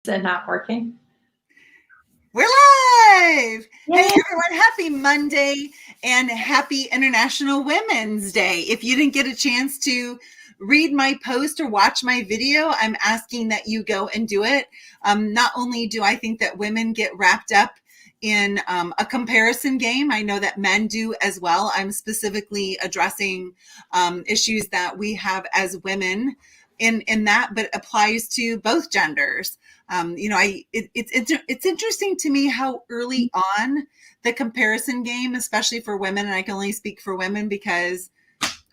it not working? We're live! Yay. Hey everyone, happy Monday and happy International Women's Day. If you didn't get a chance to read my post or watch my video, I'm asking that you go and do it. Not only do I think that women get wrapped up in a comparison game, I know that men do as well. I'm specifically addressing issues that we have as women in that, but applies to both genders. It's interesting to me how early on the comparison game, especially for women, and I can only speak for women because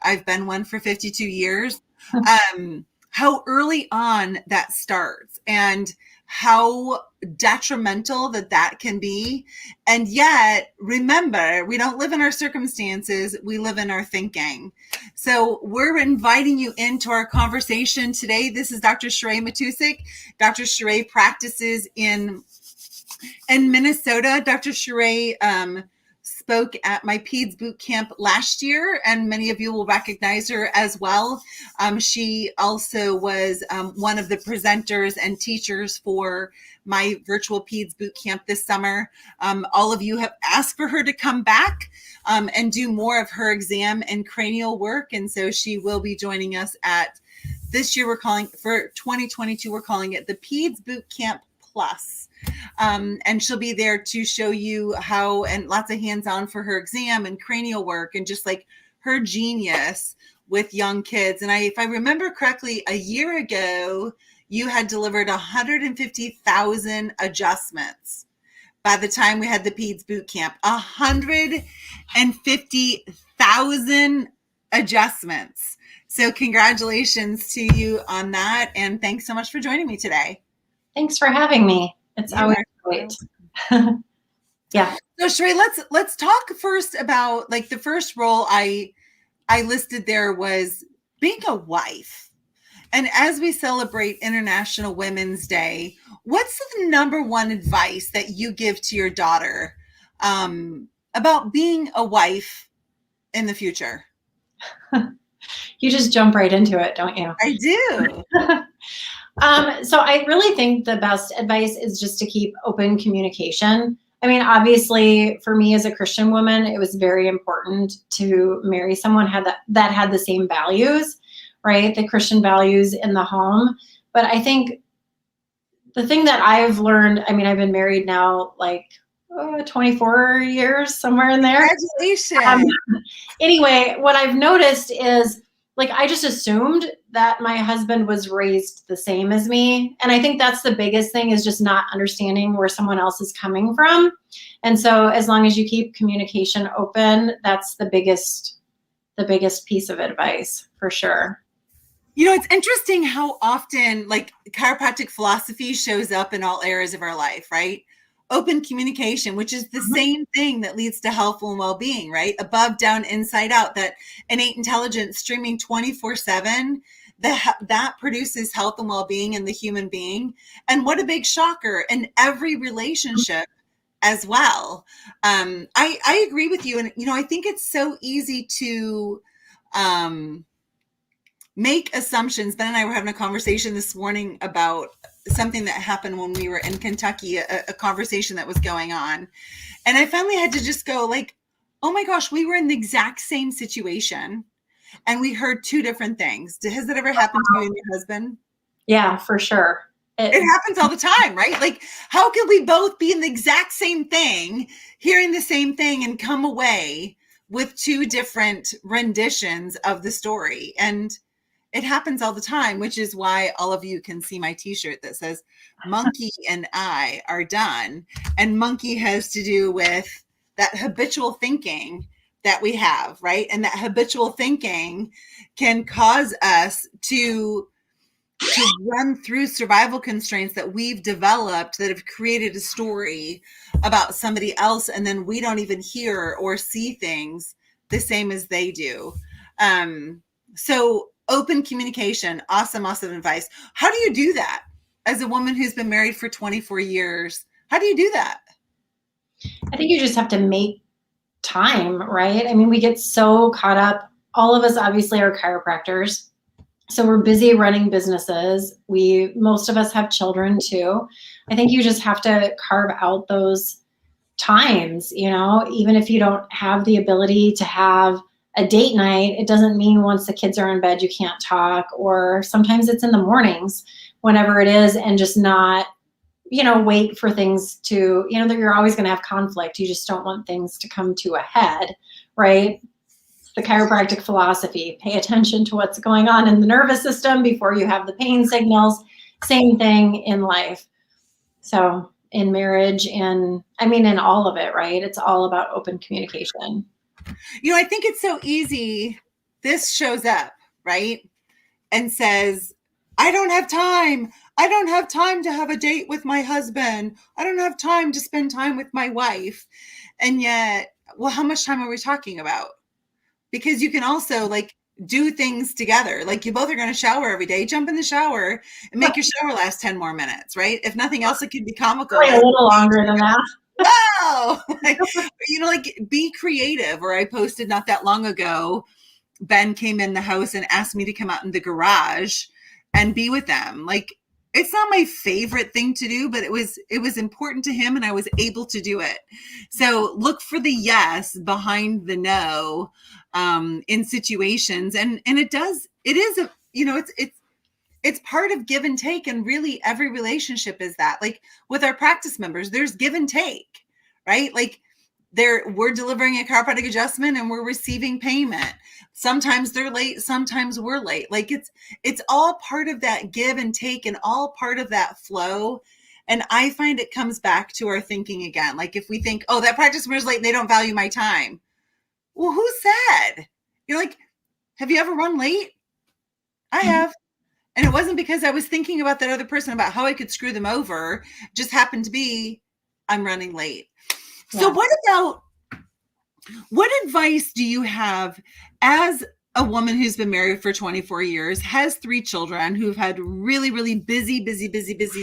I've been one for 52 years, how early on that starts and how detrimental that can be. And yet, remember, we don't live in our circumstances, we live in our thinking. So we're inviting you into our conversation today. This is Dr. ShaRhae Matousek. Dr. ShaRhae practices in Minnesota. Dr. ShaRhae spoke at my PEDS boot camp last year, and many of you will recognize her as well. She also was one of the presenters and teachers for my virtual PEDS boot camp this summer. All of you have asked for her to come back and do more of her exam and cranial work, and so she will be joining us at this year. We're calling for 2022. We're calling it the PEDS Boot Camp Plus. And she'll be there to show you how, and lots of hands-on for her exam and cranial work and just like her genius with young kids. And if I remember correctly, a year ago, you had delivered 150,000 adjustments by the time we had the PEDS boot camp. 150,000 adjustments. So congratulations to you on that. And thanks so much for joining me today. Thanks for having me. It's always great. Yeah. So ShaRhae, let's talk first about like the first role I listed there was being a wife. And as we celebrate International Women's Day, what's the number one advice that you give to your daughter about being a wife in the future? You just jump right into it, don't you? I do. So I really think the best advice is just to keep open communication. I mean, obviously, for me as a Christian woman, it was very important to marry someone that had the same values, right? The Christian values in the home. But I think the thing that I've learned, I mean, I've been married now like 24 years, somewhere in there. Congratulations. Anyway, what I've noticed is like, I just assumed that my husband was raised the same as me. And I think that's the biggest thing, is just not understanding where someone else is coming from. And so as long as you keep communication open, that's the biggest piece of advice for sure. You know, it's interesting how often like chiropractic philosophy shows up in all areas of our life, right? Open communication, which is the same thing that leads to health and well-being, right? Above, down, inside out, that innate intelligence streaming 24/7, that produces health and well-being in the human being. And what a big shocker in every relationship as well. I agree with you. And, you know, I think it's so easy to make assumptions. Ben and I were having a conversation this morning about something that happened when we were in Kentucky, a conversation that was going on. And I finally had to just go like, oh my gosh, we were in the exact same situation and we heard two different things. Has that ever happened to you and your husband? Yeah, for sure. It happens all the time, right? Like, how can we both be in the exact same thing, hearing the same thing, and come away with two different renditions of the story? And it happens all the time, which is why all of you can see my t-shirt that says Monkey and I are done. And monkey has to do with that habitual thinking that we have, right? And that habitual thinking can cause us to run through survival constraints that we've developed that have created a story about somebody else. And then we don't even hear or see things the same as they do. So open communication, awesome advice. How do you do that as a woman who's been married for 24 years? How do you do that? I think you just have to make time, right? I mean, we get so caught up. All of us obviously are chiropractors. So we're busy running businesses. Most of us have children too. I think you just have to carve out those times, even if you don't have the ability to have a date night, it doesn't mean once the kids are in bed, you can't talk, or sometimes it's in the mornings, whenever it is, and just not, wait for things to, that you're always going to have conflict. You just don't want things to come to a head, right? The chiropractic philosophy, pay attention to what's going on in the nervous system before you have the pain signals. Same thing in life. So in marriage and in all of it, right? It's all about open communication. I think it's so easy. This shows up, right? And says, I don't have time. I don't have time to have a date with my husband. I don't have time to spend time with my wife. And yet, well, how much time are we talking about? Because you can also do things together. You both are going to shower every day. Jump in the shower and make your shower last 10 more minutes, right? If nothing else, it could be comical. Probably a little longer than that. Wow. Be creative. Or I posted not that long ago, Ben came in the house and asked me to come out in the garage and be with them. It's not my favorite thing to do, but it was important to him and I was able to do it. So look for the yes behind the no in situations. And it's part of give and take. And really every relationship is that. With our practice members, there's give and take, right? We're delivering a chiropractic adjustment and we're receiving payment. Sometimes they're late, sometimes we're late. It's all part of that give and take and all part of that flow. And I find it comes back to our thinking again. If we think, oh, that practice member's late and they don't value my time. Well, who said? Have you ever run late? I have. And it wasn't because I was thinking about that other person, about how I could screw them over. It just happened to be I'm running late. Yeah. So what advice do you have as a woman who's been married for 24 years, has 3 children, who've had really, really busy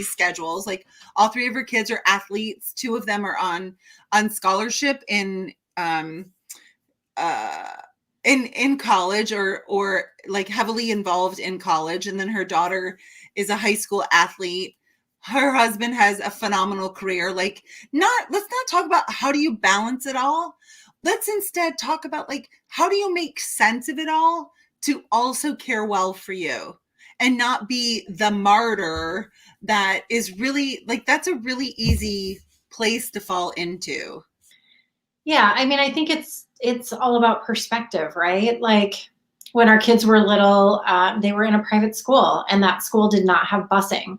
schedules? All 3 of her kids are athletes. 2 of them are on scholarship in college or heavily involved in college. And then her daughter is a high school athlete. Her husband has a phenomenal career. Let's not talk about how do you balance it all. Let's instead talk about how do you make sense of it all to also care well for you and not be the martyr that is really that's a really easy place to fall into. Yeah. I think it's all about perspective, right? When our kids were little, they were in a private school and that school did not have busing.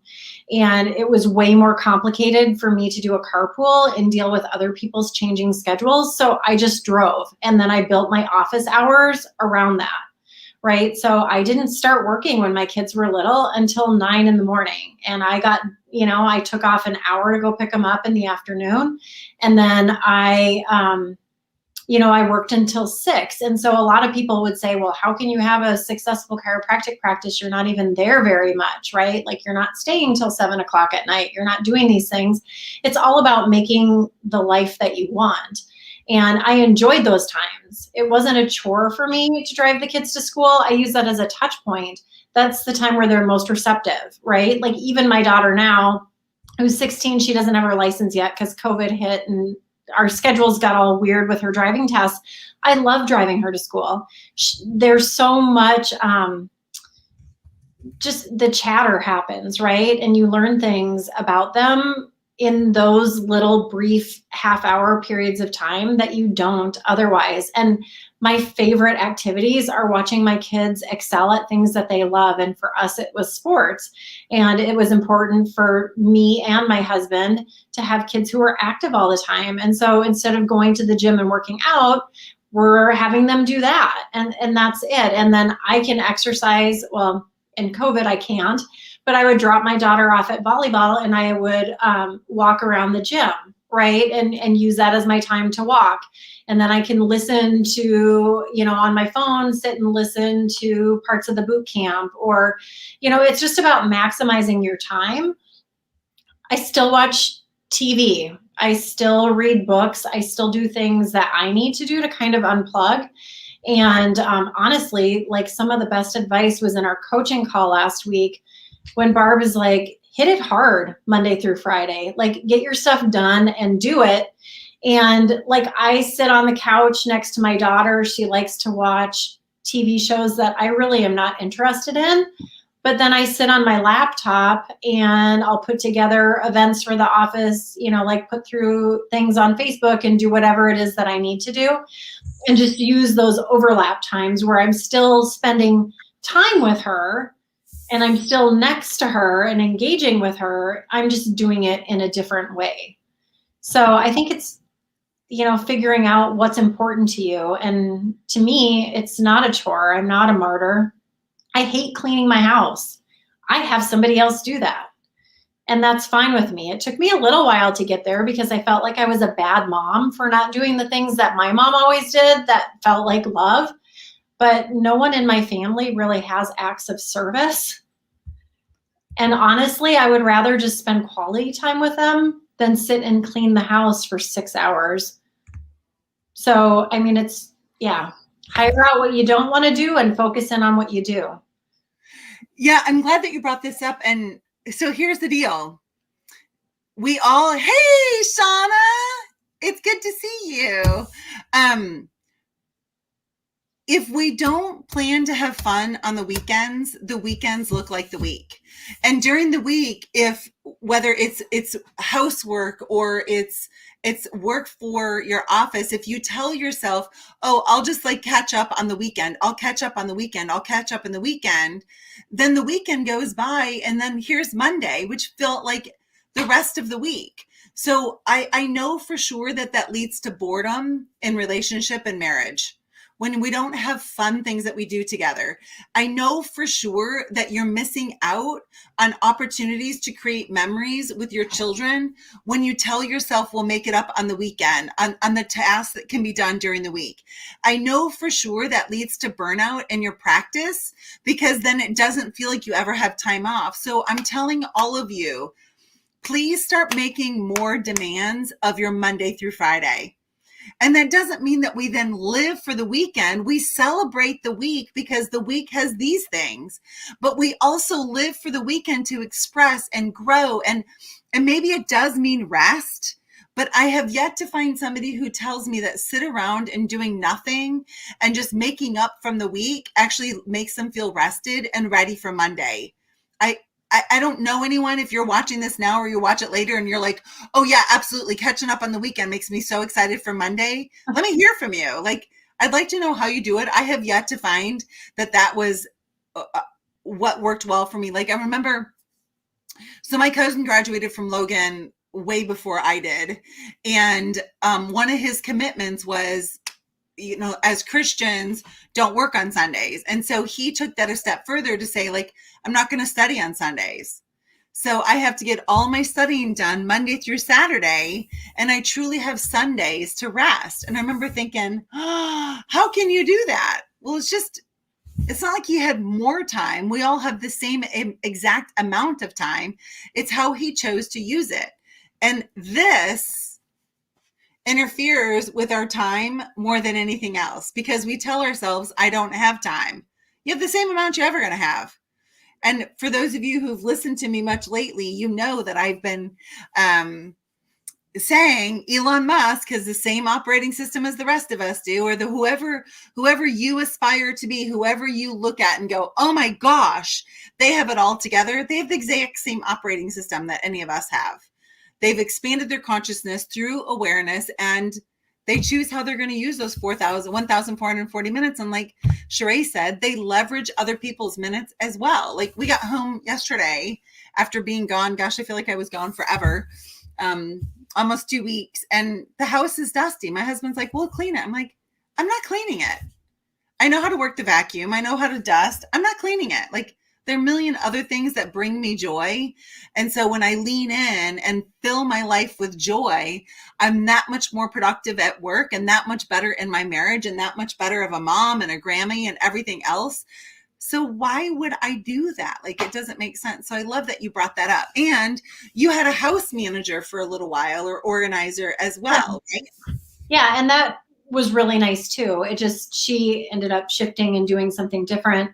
And it was way more complicated for me to do a carpool and deal with other people's changing schedules. So I just drove and then I built my office hours around that, right? So I didn't start working when my kids were little until 9 a.m. And I got, I took off an hour to go pick them up in the afternoon. And then I worked until 6. And so a lot of people would say, well, how can you have a successful chiropractic practice? You're not even there very much, right? You're not staying till 7 o'clock at night. You're not doing these things. It's all about making the life that you want. And I enjoyed those times. It wasn't a chore for me to drive the kids to school. I use that as a touch point. That's the time where they're most receptive, right? Even my daughter now, who's 16, she doesn't have her license yet because COVID hit and our schedules got all weird with her driving tests. I love driving her to school. There's so much, just the chatter happens, right? And you learn things about them in those little brief half-hour periods of time that you don't otherwise. And my favorite activities are watching my kids excel at things that they love. And for us, it was sports. And it was important for me and my husband to have kids who were active all the time. And so instead of going to the gym and working out, we're having them do that. And that's it. And then I can exercise. Well, in COVID, I can't, but I would drop my daughter off at volleyball and I would walk around the gym, right? And use that as my time to walk. And then I can listen to, on my phone, sit and listen to parts of the boot camp or, it's just about maximizing your time. I still watch TV. I still read books. I still do things that I need to do to kind of unplug. And honestly, like some of the best advice was in our coaching call last week when Barb is like, hit it hard Monday through Friday, like get your stuff done and do it. And like I sit on the couch next to my daughter. She likes to watch TV shows that I really am not interested in. But then I sit on my laptop and I'll put together events for the office, you know, like put through things on Facebook and do whatever it is that I need to do. And just use those overlap times where I'm still spending time with her and I'm still next to her and engaging with her. I'm just doing it in a different way. So I think it's, you know, figuring out what's important to you. And to me, it's not a chore. I'm not a martyr. I hate cleaning my house. I have somebody else do that. And that's fine with me. It took me a little while to get there because I felt like I was a bad mom for not doing the things that my mom always did that felt like love. But no one in my family really has acts of service. And honestly, I would rather just spend quality time with them than sit and clean the house for 6 hours. So, I mean, it's, yeah, hire out what you don't want to do and focus in on what you do. Yeah, I'm glad that you brought this up. And so here's the deal. We all, hey, Shauna, it's good to see you. If we don't plan to have fun on the weekends look like the week. And during the week, if whether it's housework or it's work for your office, if you tell yourself, oh, I'll just like catch up on the weekend, I'll catch up on the weekend, I'll catch up in the weekend, then the weekend goes by and then here's Monday, which felt like the rest of the week. So I know for sure that leads to boredom in relationship and marriage. When we don't have fun things that we do together. I know for sure that you're missing out on opportunities to create memories with your children when you tell yourself we'll make it up on the weekend, on the tasks that can be done during the week. I know for sure that leads to burnout in your practice because then it doesn't feel like you ever have time off. So I'm telling all of you, please start making more demands of your Monday through Friday. And that doesn't mean that we then live for the weekend. We celebrate the week because the week has these things, but we also live for the weekend to express and grow. And maybe it does mean rest, but I have yet to find somebody who tells me that sit around and doing nothing and just making up from the week actually makes them feel rested and ready for Monday. I don't know anyone, if you're watching this now or you watch it later and you're like, oh yeah, absolutely. Catching up on the weekend makes me so excited for Monday. Let me hear from you. Like, I'd like to know how you do it. I have yet to find that was what worked well for me. Like I remember, so my cousin graduated from Logan way before I did. And one of his commitments was, you know, as Christians, don't work on Sundays. And so he took that a step further to say, like, I'm not going to study on Sundays. So I have to get all my studying done Monday through Saturday. And I truly have Sundays to rest. And I remember thinking, oh, how can you do that? Well, it's not like he had more time. We all have the same exact amount of time. It's how he chose to use it. And this interferes with our time more than anything else because we tell ourselves, I don't have time. You have the same amount you're ever going to have. And for those of you who've listened to me much lately, you know that I've been saying Elon Musk has the same operating system as the rest of us do, or the whoever you aspire to be, whoever you look at and go, oh my gosh, they have it all together. They have the exact same operating system that any of us have. They've expanded their consciousness through awareness and they choose how they're going to use those 1,440 minutes. And like ShaRhae said, they leverage other people's minutes as well. Like we got home yesterday after being gone. Gosh, I feel like I was gone forever. Almost 2 weeks. And the house is dusty. My husband's like, we'll clean it. I'm like, I'm not cleaning it. I know how to work the vacuum. I know how to dust. I'm not cleaning it. Like, there are a million other things that bring me joy. And so when I lean in and fill my life with joy, I'm that much more productive at work and that much better in my marriage and that much better of a mom and a Grammy and everything else. So why would I do that? Like, it doesn't make sense. So I love that you brought that up. And you had a house manager for a little while, or organizer as well, right? Yeah. And that was really nice too. It just, she ended up shifting and doing something different.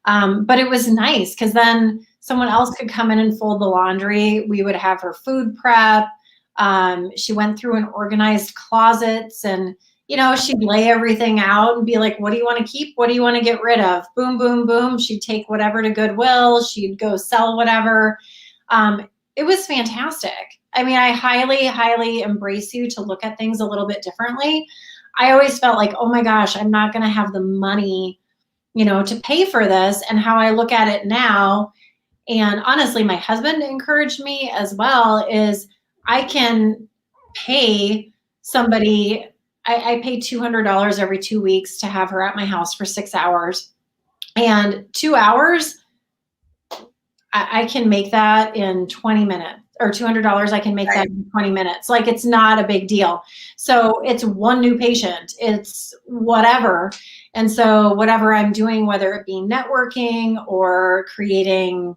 But it was nice because then someone else could come in and fold the laundry. We would have her food prep. She went through and organized closets, and, you know, she'd lay everything out and be like, what do you want to keep? What do you want to get rid of? Boom, boom, boom. She'd take whatever to Goodwill. She'd go sell whatever. It was fantastic. I mean, I highly, highly embrace you to look at things a little bit differently. I always felt like, oh my gosh, I'm not going to have the money, you know, to pay for this. And how I look at it now, and honestly, my husband encouraged me as well, is I can pay somebody, I pay $200 every 2 weeks to have her at my house for 6 hours. And 2 hours, I can make that in 20 minutes, or $200, I can make that in 20 minutes. Like, it's not a big deal. So it's one new patient, it's whatever. And so whatever I'm doing, whether it be networking or creating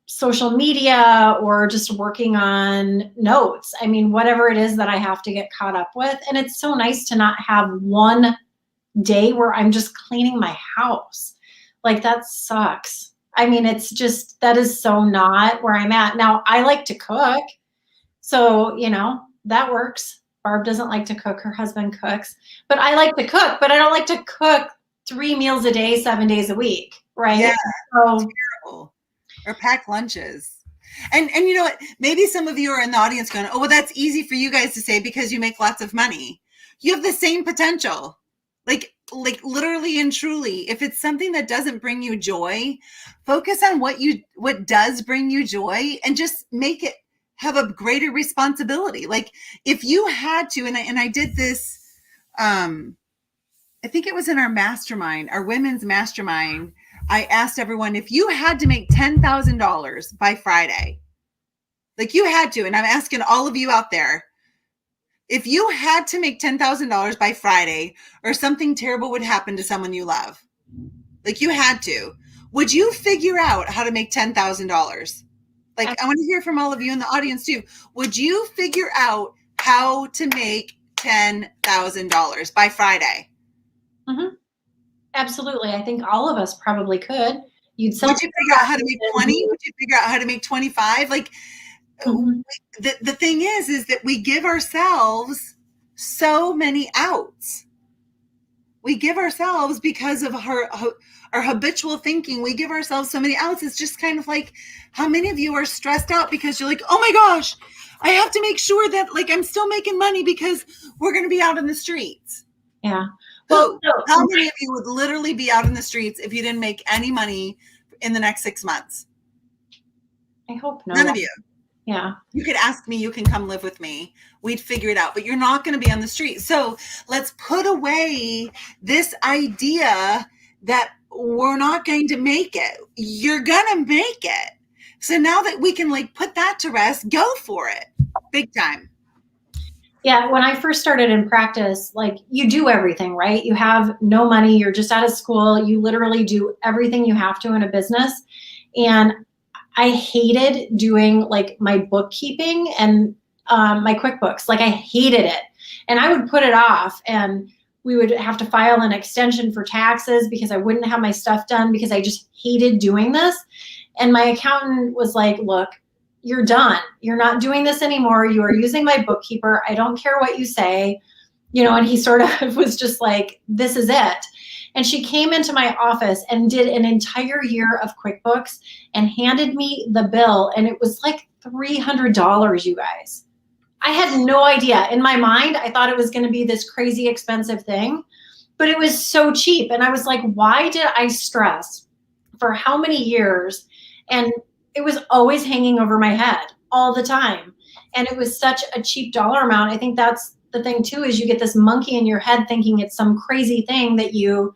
social media or just working on notes, I mean, whatever it is that I have to get caught up with. And it's so nice to not have one day where I'm just cleaning my house. Like, that sucks. I mean, it's just, that is so not where I'm at. Now, I like to cook. So, you know, that works. Barb doesn't like to cook. Her husband cooks. But I like to cook, but I don't like to cook 3 meals a day, 7 days a week, right? Yeah, so, terrible. Or pack lunches. And you know what? Maybe some of you are in the audience going, oh, well, that's easy for you guys to say because you make lots of money. You have the same potential. Like literally and truly, if it's something that doesn't bring you joy, focus on what does bring you joy, and just make it have a greater responsibility. Like, if you had to, and I did this, I think it was in our mastermind, our women's mastermind, I asked everyone, if you had to make $10,000 by Friday, like you had to, and I'm asking all of you out there, if you had to make $10,000 by Friday, or something terrible would happen to someone you love, like you had to, would you figure out how to make $10,000? Like, I want to hear from all of you in the audience too. Would you figure out how to make $10,000 by Friday? Mm-hmm. Absolutely. I think all of us probably could. Would you figure out how to make 20? Would you figure out how to make 25? Like, mm-hmm. The thing is that we give ourselves so many outs. We give ourselves, because of our habitual thinking, we give ourselves so many outs. It's just kind of like, how many of you are stressed out because you're like, oh my gosh, I have to make sure that, like, I'm still making money because we're going to be out in the streets. Yeah. Well, how many of you would literally be out in the streets if you didn't make any money in the next 6 months? I hope not. None of you. Yeah. You could ask me, you can come live with me. We'd figure it out, but you're not going to be on the street. So let's put away this idea that we're not going to make it. You're going to make it. So now that we can, like, put that to rest, go for it. Big time. Yeah. When I first started in practice, like, you do everything, right? You have no money. You're just out of school. You literally do everything you have to in a business. And I hated doing, like, my bookkeeping and my QuickBooks. Like, I hated it. And I would put it off, and we would have to file an extension for taxes because I wouldn't have my stuff done because I just hated doing this. And my accountant was like, look, you're done. You're not doing this anymore. You are using my bookkeeper. I don't care what you say, you know, and he sort of was just like, this is it. And she came into my office and did an entire year of QuickBooks and handed me the bill. And it was like $300, you guys. I had no idea. In my mind, I thought it was going to be this crazy expensive thing, but it was so cheap. And I was like, why did I stress for how many years? And it was always hanging over my head all the time. And it was such a cheap dollar amount. I think that's the thing too, is you get this monkey in your head thinking it's some crazy thing that you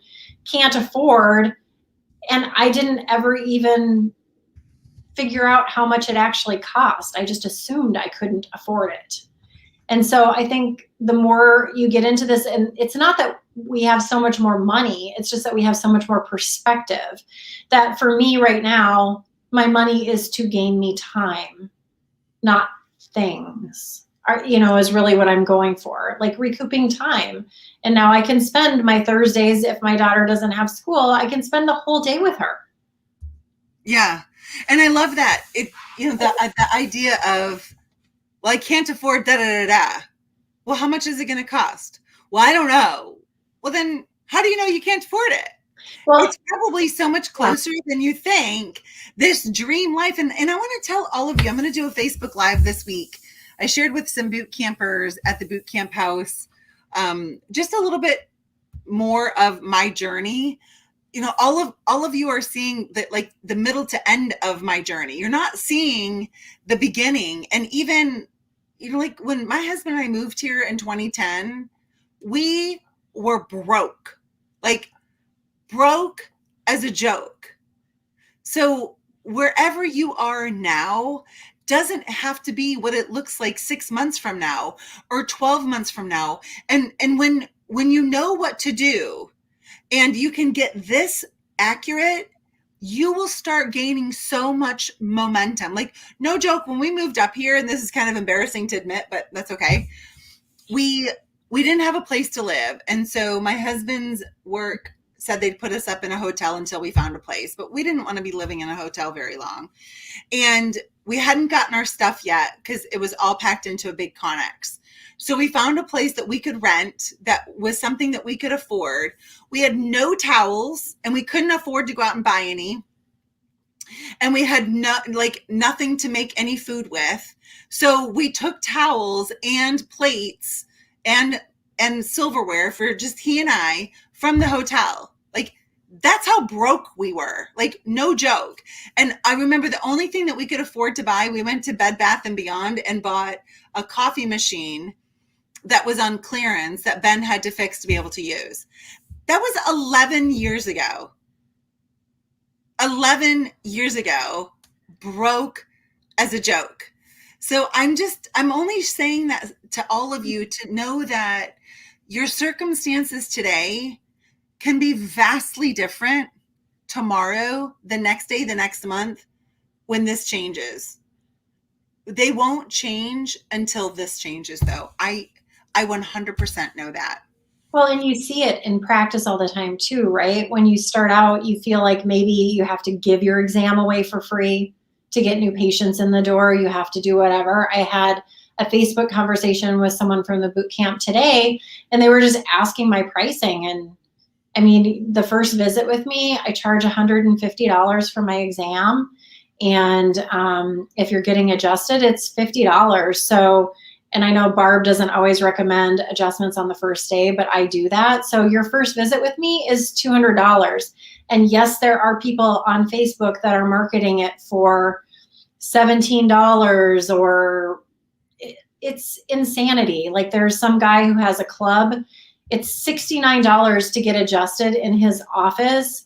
can't afford. And I didn't ever even figure out how much it actually cost. I just assumed I couldn't afford it. And so I think the more you get into this, and it's not that we have so much more money, it's just that we have so much more perspective. That for me right now, my money is to gain me time, not things. is really what I'm going for, like recouping time. And now I can spend my Thursdays, if my daughter doesn't have school, I can spend the whole day with her. Yeah. And I love that. The idea of, well, I can't afford da da da da. Well, how much is it going to cost? Well, I don't know. Well, then how do you know you can't afford it? Well, it's probably so much closer than you think, this dream life. And I want to tell all of you, I'm going to do a Facebook Live this week. I shared with some boot campers at the boot camp house, just a little bit more of my journey. All of you are seeing that, like the middle to end of my journey. You're not seeing the beginning. And even, like when my husband and I moved here in 2010, we were broke as a joke. So wherever you are now doesn't have to be what it looks like 6 months from now or 12 months from now. And when you know what to do and you can get this accurate, you will start gaining so much momentum. Like, no joke, when we moved up here, and this is kind of embarrassing to admit, but that's okay. We didn't have a place to live. And so my husband's work said they'd put us up in a hotel until we found a place, but we didn't want to be living in a hotel very long. And we hadn't gotten our stuff yet because it was all packed into a big Connex. So we found a place that we could rent that was something that we could afford. We had no towels and we couldn't afford to go out and buy any. And we had nothing to make any food with. So we took towels and plates and silverware for just he and I from the hotel. Like, that's how broke we were. Like, no joke. And I remember the only thing that we could afford to buy, we went to Bed Bath & Beyond and bought a coffee machine that was on clearance that Ben had to fix to be able to use. That was 11 years ago. 11 years ago, broke as a joke. So I'm only saying that to all of you to know that your circumstances today can be vastly different tomorrow, the next day, the next month, when this changes. They won't change until this changes, though. I 100% know that. Well, and you see it in practice all the time too, right? When you start out, you feel like maybe you have to give your exam away for free to get new patients in the door. You have to do whatever. I had a Facebook conversation with someone from the boot camp today, and they were just asking my pricing. And I mean, the first visit with me, I charge $150 for my exam. And if you're getting adjusted, it's $50. So, and I know Barb doesn't always recommend adjustments on the first day, but I do that. So your first visit with me is $200. And yes, there are people on Facebook that are marketing it for $17, or it's insanity. Like, there's some guy who has a club. It's $69 to get adjusted in his office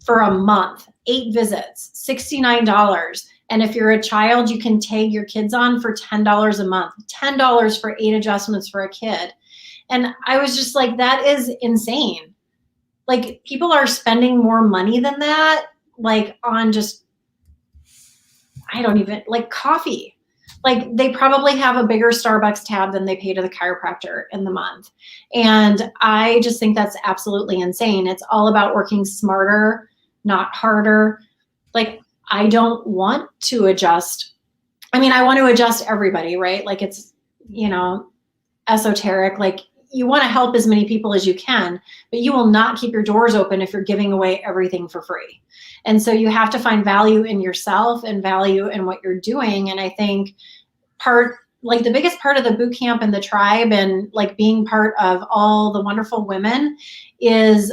for a month, 8 visits, $69. And if you're a child, you can tag your kids on for $10 a month, $10 for 8 adjustments for a kid. And I was just like, that is insane. Like, people are spending more money than that, like on just, like coffee. Like, they probably have a bigger Starbucks tab than they pay to the chiropractor in the month. And I just think that's absolutely insane. It's all about working smarter, not harder. Like, I don't want to adjust. I mean, I want to adjust everybody, right? Like, it's, esoteric. Like, you want to help as many people as you can, but you will not keep your doors open if you're giving away everything for free. And so you have to find value in yourself and value in what you're doing. And I think the biggest part of the boot camp and the tribe and like being part of all the wonderful women is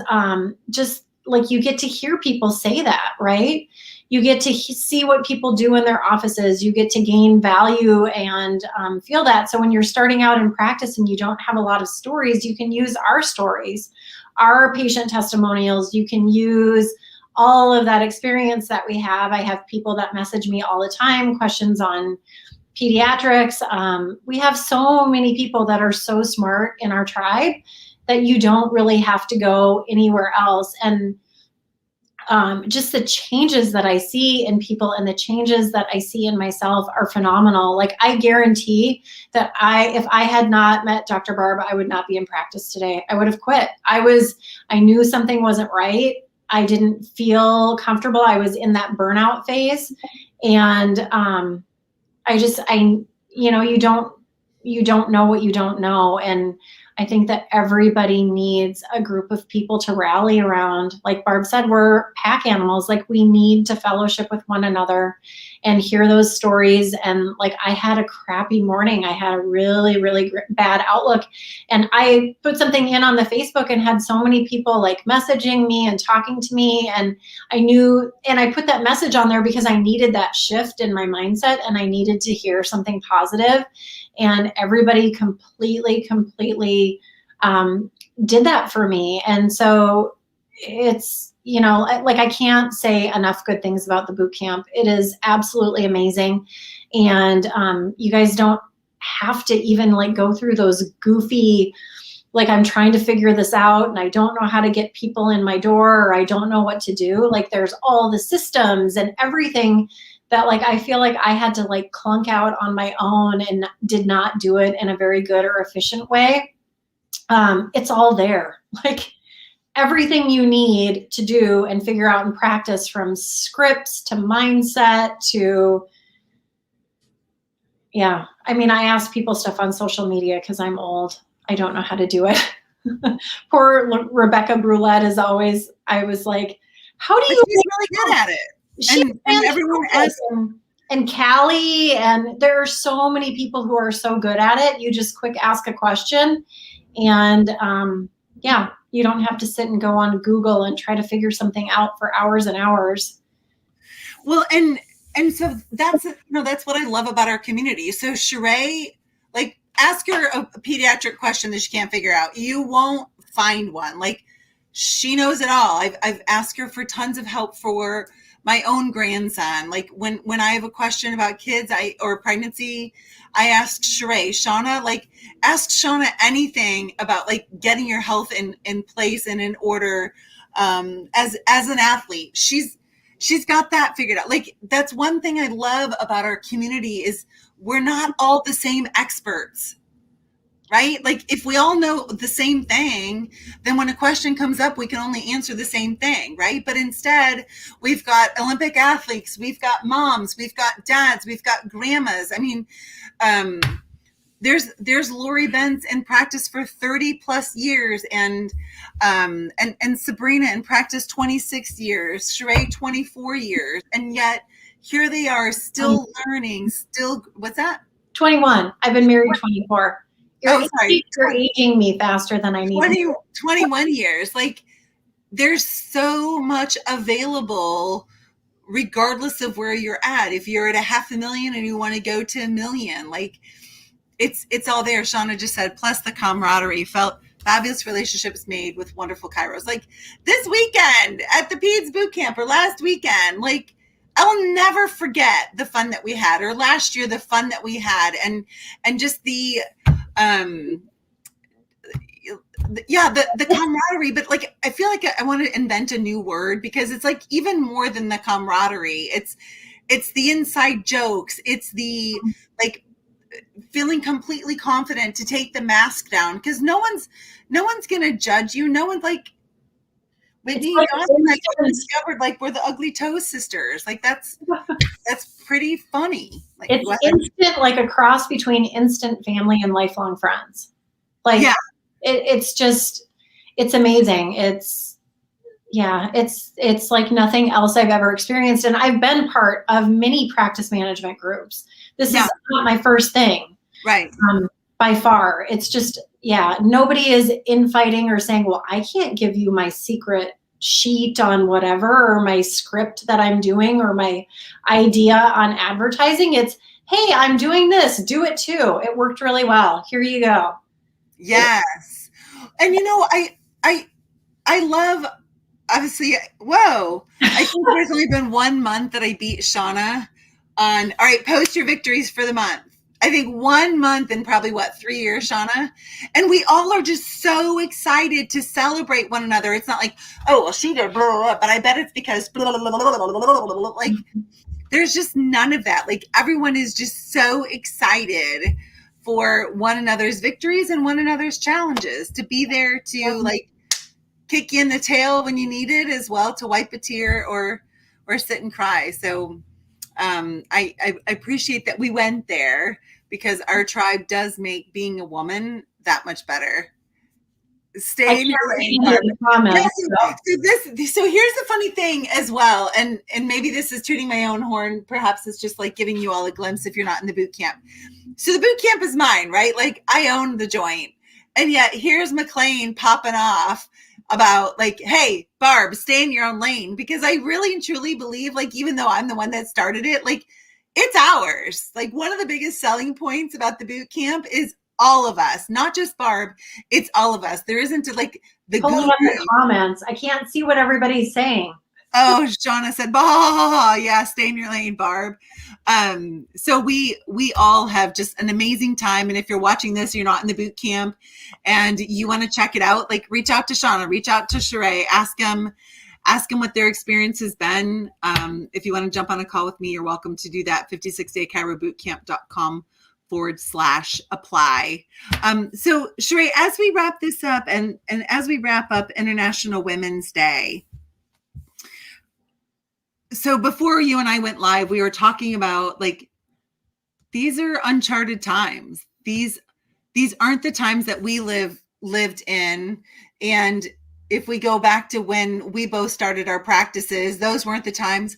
just like, you get to hear people say that, right? You get to see what people do in their offices. You get to gain value and feel that. So when you're starting out in practice and you don't have a lot of stories, you can use our stories, our patient testimonials. You can use all of that experience that we have. I have people that message me all the time, questions on pediatrics. We have so many people that are so smart in our tribe that you don't really have to go anywhere else. And just the changes that I see in people and the changes that I see in myself are phenomenal. Like, I guarantee that if I had not met Dr. Barb, I would not be in practice today. I would have quit. I knew something wasn't right. I didn't feel comfortable. I was in that burnout phase. And you don't know what you don't know. And I think that everybody needs a group of people to rally around. Like Barb said, we're pack animals. Like, we need to fellowship with one another and hear those stories. And like, I had a crappy morning. I had a really, really bad outlook. And I put something in on the Facebook and had so many people like messaging me and talking to me. And I put that message on there because I needed that shift in my mindset, and I needed to hear something positive. And everybody completely did that for me. And so it's, like, I can't say enough good things about the boot camp. It is absolutely amazing. And you guys don't have to even like go through those goofy, like, I'm trying to figure this out and I don't know how to get people in my door, or I don't know what to do. Like, there's all the systems and everything that like I feel like I had to like clunk out on my own and did not do it in a very good or efficient way. It's all there. Like, everything you need to do and figure out and practice, from scripts to mindset to, yeah. I mean, I ask people stuff on social media because I'm old. I don't know how to do it. Poor Rebecca Brulette is always, I was like, how do you? She's really good at it. And everyone else. And Callie, and there are so many people who are so good at it. You just quick ask a question, and yeah, you don't have to sit and go on Google and try to figure something out for hours and hours. Well, and so that's what I love about our community. So ShaRhae, like, ask her a pediatric question that she can't figure out. You won't find one. Like, she knows it all. I've asked her for tons of help for my own grandson. Like, when I have a question about kids or pregnancy, I ask ShaRhae. Shauna, like, ask Shauna anything about like getting your health in place and in order. As an athlete, she's got that figured out. Like, that's one thing I love about our community is we're not all the same experts. Right? Like, if we all know the same thing, then when a question comes up, we can only answer the same thing, right? But instead, we've got Olympic athletes, we've got moms, we've got dads, we've got grandmas. I mean, there's Lori Benz in practice for 30 plus years, and Sabrina in practice 26 years, ShaRhae 24 years, and yet here they are still learning, what's that? 21. I've been married 24. Sorry. You're aging me faster than I need. 21 years. Like, there's so much available regardless of where you're at. If you're at 500,000 and you want to go to 1 million, like, it's all there. Shauna just said, plus the camaraderie, felt fabulous relationships made with wonderful chiros. Like, this weekend at the Peds boot camp, or last weekend, like, I'll never forget the fun that we had, or last year, the fun that we had, and just the camaraderie. But like, I feel like I want to invent a new word, because it's like even more than the camaraderie. It's the inside jokes. It's the like feeling completely confident to take the mask down, because no one's gonna judge you. No one's like, Whitney and I discovered like we're the Ugly Toe sisters. Like, that's pretty funny. Like, it's instant, like a cross between instant family and lifelong friends. Like, yeah. It's amazing. It's like nothing else I've ever experienced. And I've been part of many practice management groups. This is not my first thing. Right. By far. It's just, nobody is infighting or saying, well, I can't give you my secret sheet on whatever, or my script that I'm doing, or my idea on advertising. It's, hey, I'm doing this, do it too. It worked really well. Here you go. Yes. And I love, obviously, I think there's only been 1 month that I beat Shauna on, all right, post your victories for the month. I think 1 month in probably 3 years, Shauna. And we all are just so excited to celebrate one another. It's not like, oh, well, she did blah, blah, blah, but I bet it's because blah, blah, blah, blah, blah, blah, blah, blah. Like, there's just none of that. Like, everyone is just so excited for one another's victories and one another's challenges, to be there to like kick you in the tail when you need it, as well to wipe a tear or sit and cry. So I appreciate that we went there, because our tribe does make being a woman that much better. Stay in your lane. So here's the funny thing as well, and maybe this is tooting my own horn. Perhaps it's just like giving you all a glimpse if you're not in the boot camp. So the boot camp is mine, right? Like, I own the joint, and yet here's McLean popping off about like, hey, Barb, stay in your own lane, because I really and truly believe, like, even though I'm the one that started it, like, it's ours. Like, one of the biggest selling points about the boot camp is all of us, not just Barb. It's all of us. There isn't like the comments. I can't see what everybody's saying. Oh, Shauna said, bah, yeah, stay in your lane, Barb. So we all have just an amazing time. And if you're watching this, you're not in the boot camp and you want to check it out, like, reach out to Shauna, reach out to ShaRhae, ask them what their experience has been. If you want to jump on a call with me, you're welcome to do that. 56daychirobootcamp.com/apply. So ShaRhae, as we wrap this up and as we wrap up International Women's Day, so before you and I went live, we were talking about, like, these are uncharted times. These aren't the times that we lived in. And if we go back to when we both started our practices, those weren't the times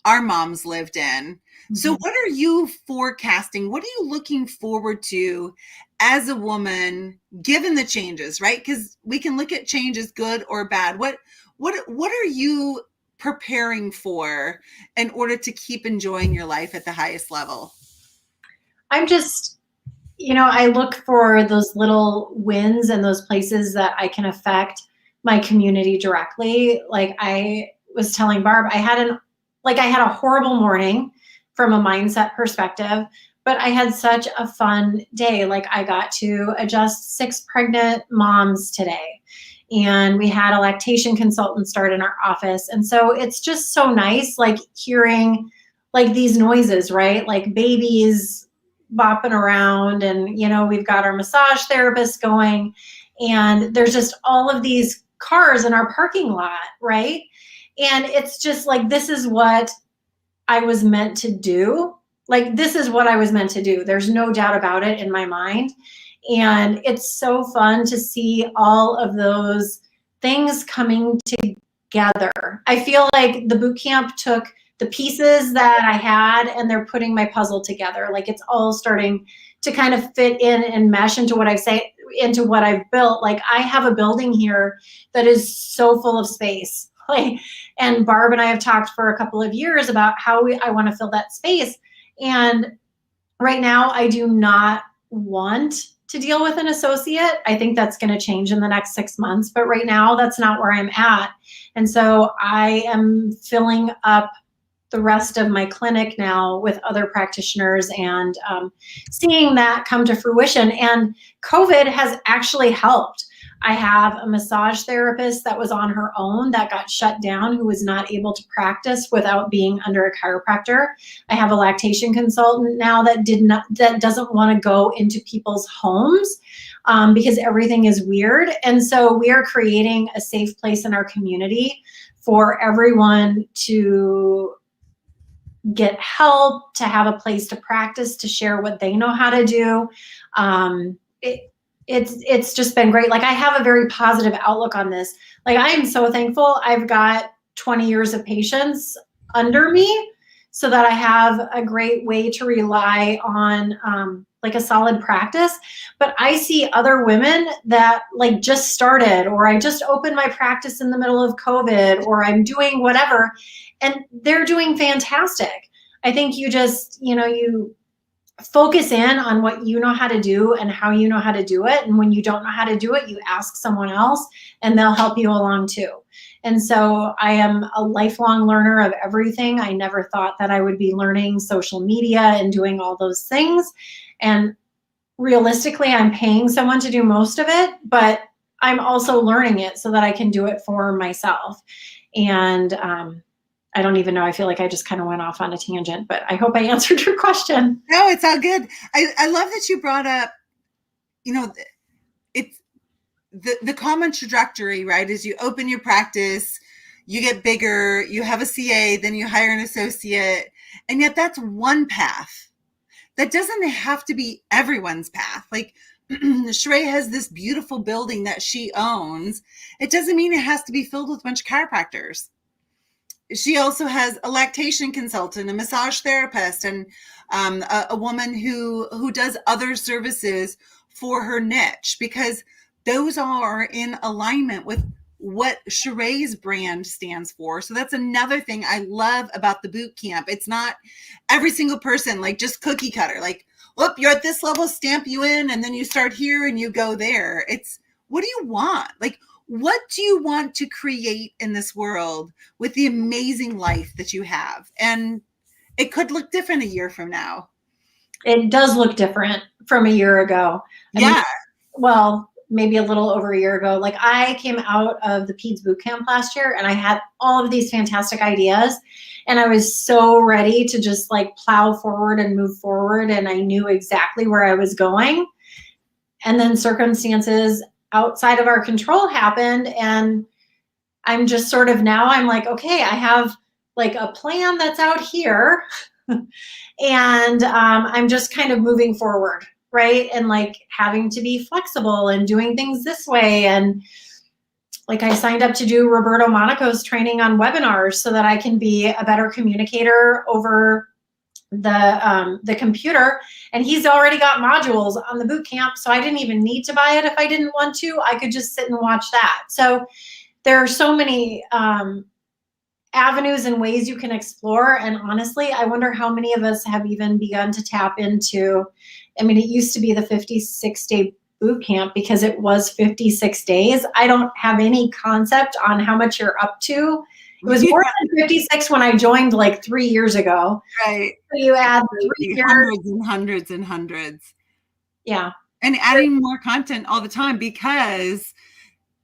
our moms lived in. Mm-hmm. So what are you forecasting? What are you looking forward to as a woman, given the changes, right? Because we can look at change as good or bad. What are you preparing for in order to keep enjoying your life at the highest level? I'm just, I look for those little wins and those places that I can affect my community directly. Like, I was telling Barb, I had a horrible morning from a mindset perspective, but I had such a fun day. Like, I got to adjust 6 pregnant moms today. And we had a lactation consultant start in our office. And so it's just so nice, like, hearing like these noises, right? Like babies bopping around, and, we've got our massage therapist going, and there's just all of these cars in our parking lot, right? And it's just like, this is what I was meant to do. Like, this is what I was meant to do. There's no doubt about it in my mind. And it's so fun to see all of those things coming together. I feel like the boot camp took the pieces that I had and they're putting my puzzle together. Like, it's all starting to kind of fit in and mesh into what I've built. Like, I have a building here that is so full of space. And Barb and I have talked for a couple of years about how I want to fill that space. And right now, I do not want to deal with an associate. I think that's going to change in the next 6 months, but right now that's not where I'm at. And so I am filling up the rest of my clinic now with other practitioners and seeing that come to fruition. And COVID has actually helped. I have a massage therapist that was on her own that got shut down, who was not able to practice without being under a chiropractor. I have a lactation consultant now that doesn't want to go into people's homes because everything is weird. And so we are creating a safe place in our community for everyone to get help, to have a place to practice, to share what they know how to do. It's just been great. Like, I have a very positive outlook on this. Like, I am so thankful I've got 20 years of patience under me so that I have a great way to rely on like a solid practice. But I see other women that like just started, or I just opened my practice in the middle of COVID, or I'm doing whatever, and they're doing fantastic. I think you just, you focus in on what you know how to do and how you know how to do it. And when you don't know how to do it, you ask someone else and they'll help you along too. And so I am a lifelong learner of everything. I never thought that I would be learning social media and doing all those things. And realistically, I'm paying someone to do most of it, but I'm also learning it so that I can do it for myself. And I don't even know. I feel like I just kind of went off on a tangent, but I hope I answered your question. No, it's all good. I love that you brought up, it's the common trajectory, right? Is you open your practice, you get bigger, you have a CA, then you hire an associate. And yet that's one path. That doesn't have to be everyone's path. Like ShaRhae has this beautiful building that she owns. It doesn't mean it has to be filled with a bunch of chiropractors. She also has a lactation consultant, a massage therapist, and a woman who does other services for her niche, because those are in alignment with what ShaRhae's brand stands for. So that's another thing I love about the boot camp. It's not every single person, like just cookie cutter, like, whoop, you're at this level, stamp you in, and then you start here and you go there. It's, what do you want? Like, what do you want to create in this world with the amazing life that you have? And it could look different a year from now. It does look different from a year ago. I mean, well, maybe a little over a year ago. Like, I came out of the PEDS boot camp last year and I had all of these fantastic ideas and I was so ready to just like plow forward and move forward. And I knew exactly where I was going. And then circumstances outside of our control happened. And I'm just sort of, now I'm like, okay, I have like a plan that's out here. And I'm just kind of moving forward, right? And like having to be flexible and doing things this way. And like, I signed up to do Roberto Monaco's training on webinars so that I can be a better communicator over the computer. And he's already got modules on the boot camp, so I didn't even need to buy it if I didn't want to. I could just sit and watch that. So there are so many avenues and ways you can explore. And honestly, I wonder how many of us have even begun to tap into, I mean, it used to be the 56-day boot camp because it was 56 days. I don't have any concept on how much you're up to. It was more than 56 when I joined like 3 years ago. Right. So you add 3 years. Hundreds and hundreds and hundreds. Yeah. And adding more content all the time, because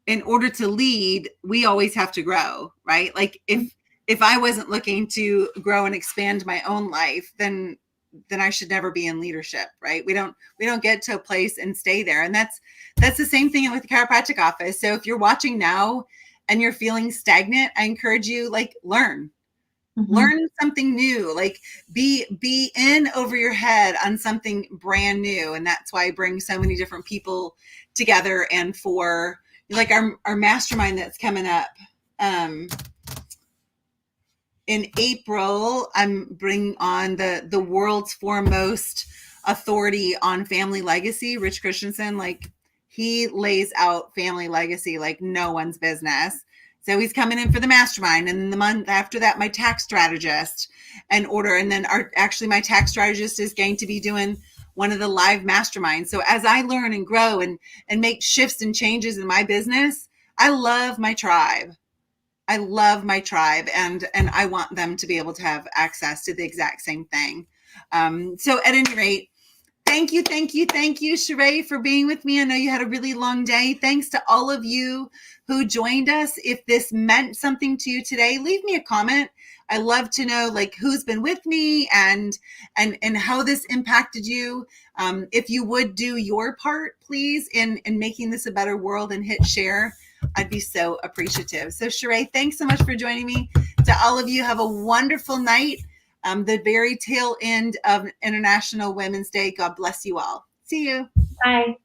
in order to lead, we always have to grow, right? Like if I wasn't looking to grow and expand my own life, then I should never be in leadership, right? We don't get to a place and stay there. And that's the same thing with the chiropractic office. So if you're watching now and you're feeling stagnant, I encourage you, like, learn something new, like be in over your head on something brand new. And that's why I bring so many different people together. And for like our mastermind that's coming up, in April, I'm bringing on the world's foremost authority on family legacy, Rich Christensen. Like, he lays out family legacy like no one's business. So he's coming in for the mastermind, and the month after that, my tax strategist and then my tax strategist is going to be doing one of the live masterminds. So as I learn and grow and make shifts and changes in my business, I love my tribe. And I want them to be able to have access to the exact same thing. So at any rate, thank you, ShaRhae, for being with me. I know you had a really long day. Thanks to all of you who joined us. If this meant something to you today, leave me a comment. I love to know like who's been with me and how this impacted you. If you would do your part, please, in making this a better world and hit share, I'd be so appreciative. So ShaRhae, thanks so much for joining me. To all of you, have a wonderful night. The very tail end of International Women's Day. God bless you all. See you. Bye.